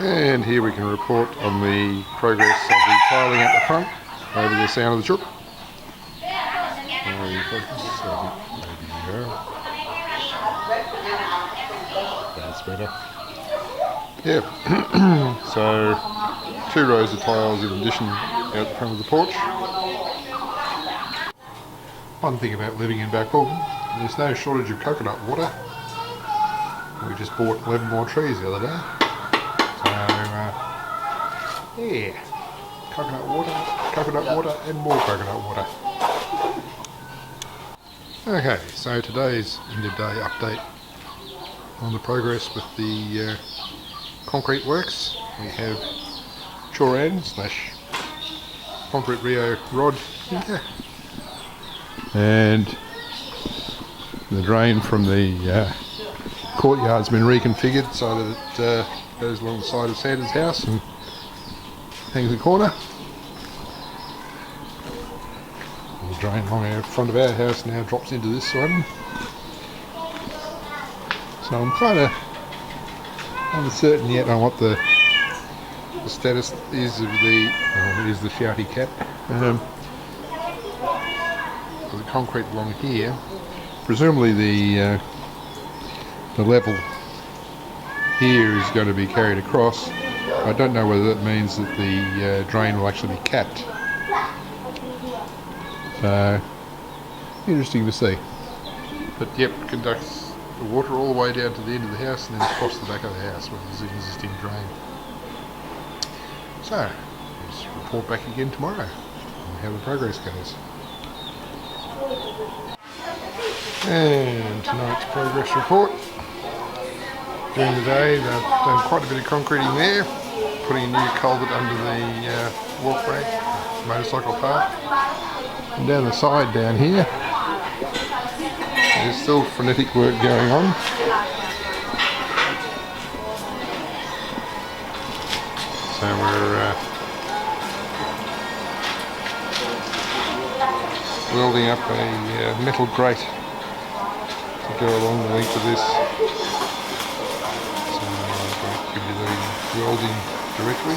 And here we can report on the progress of the tiling at the front over the sound of the chook. That's better. Yeah. So 2 rows of tiles in addition out the front of the porch. One thing about living in Backpool, there's no shortage of coconut water. We just bought 11 more trees the other day. So yeah, coconut water and more coconut water. Okay, so today's end of day update on the progress with the concrete works. We have Choran / concrete Rio rod here, and the drain from the courtyard's been reconfigured so that it goes along the side of Santa's house and hangs a corner. The drain along our front of our house now drops into this one. So I'm kind of uncertain yet on what the status is of the, here's the shouty cat, of the concrete along here. Presumably the level here is going to be carried across. I don't know whether that means that the drain will actually be capped. So, interesting to see. But yep, it conducts the water all the way down to the end of the house and then across the back of the house where there's an existing drain. So, let's report back again tomorrow on how the progress goes. And tonight's progress report. During the day they've done quite a bit of concreting there, putting a new culvert under the walk brake, motorcycle path. And down the side down here, there's still frenetic work going on. So we're welding up a metal grate to go along the length of this. So I'll give you the welding directly.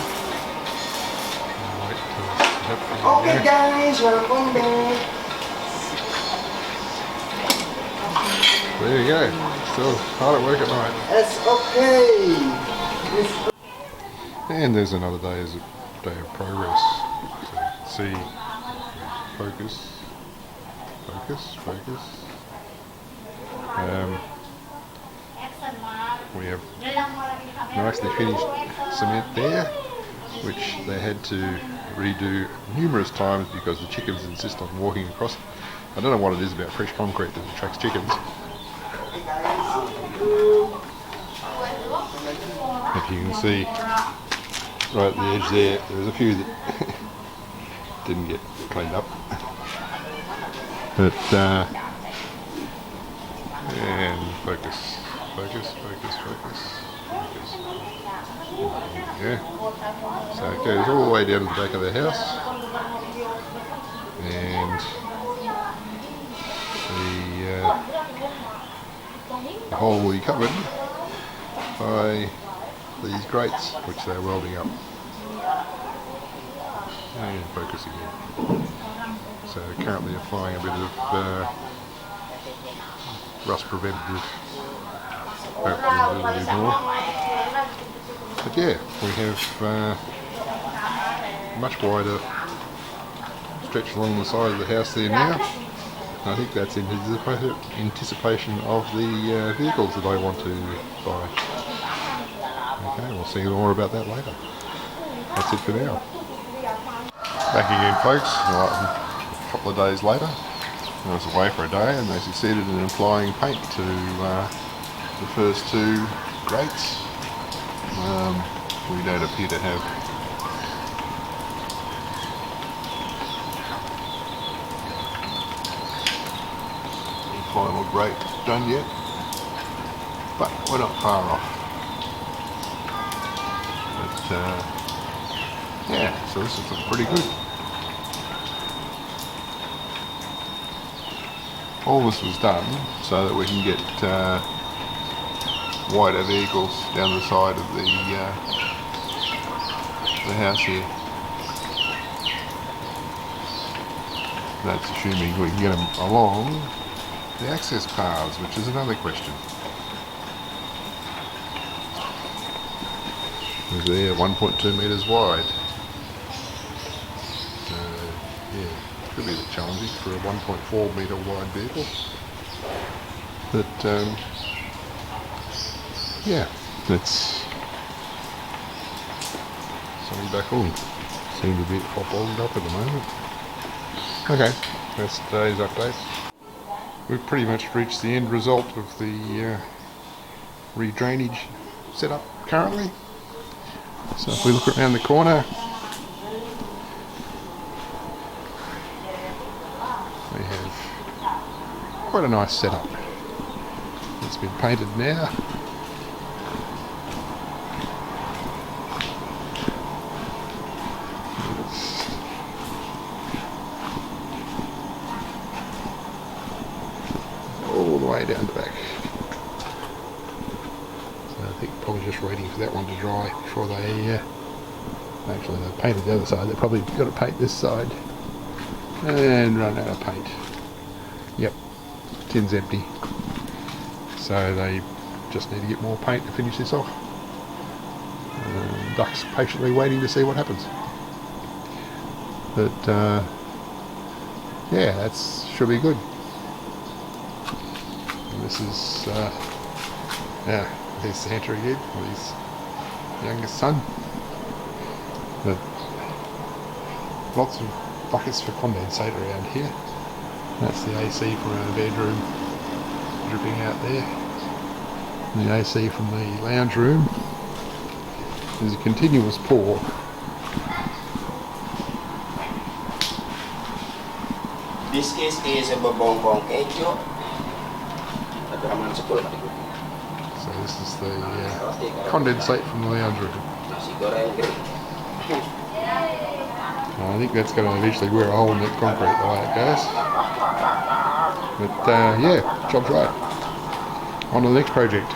I'll wait till it's happening. Okay guys, welcome back. There you go. Still hard at work at night. That's okay. And there's another day of progress. So see, focus. We have nicely finished cement there, which they had to redo numerous times because the chickens insist on walking across. I don't know what it is about fresh concrete that attracts chickens. If you can see right at the edge there's a few that didn't get cleaned up. But and focus. Yeah. So it goes all the way down to the back of the house, and the hole will be covered by these grates which they're welding up. And focus again. So currently applying a bit of rust preventative, hopefully a little bit more. But yeah, we have much wider stretch along the side of the house there now. I think that's in anticipation of the vehicles that I want to buy. Okay, we'll see more about that later. That's it for now. Back again folks, a couple of days later. I was away for a day and they succeeded in applying paint to the first 2 grates. We don't appear to have the final grate done yet, but we're not far off. But yeah, so this is looking pretty good. All this was done so that we can get wider vehicles down the side of the the house here. That's assuming we can get them along the access paths, which is another question. They're 1.2 metres wide. So, yeah, could be a bit challenging for a 1.4 metre wide vehicle. But, yeah, let's something back on. Seems a bit hot-bogged up at the moment. Okay, that's today's update. We've pretty much reached the end result of the re-drainage setup currently. So if we look around the corner, we have quite a nice setup. It's been painted now. All the way down the back. So I think probably just waiting for that one to dry before they actually they painted the other side. They've probably got to paint this side and run out of paint. Yep, tin's empty. So they just need to get more paint to finish this off. Duck's patiently waiting to see what happens. But yeah, that should be good. And this is yeah, there's Santa again, or his youngest son. But lots of buckets for condensate around here. That's the AC from our bedroom dripping out there. And the AC from the lounge room. There's a continuous pour. This is a bongbong kejo. So this is the condensate from the lounge room. I think that's going to eventually wear a hole in that concrete the way it goes. But yeah, job's right. On to the next project.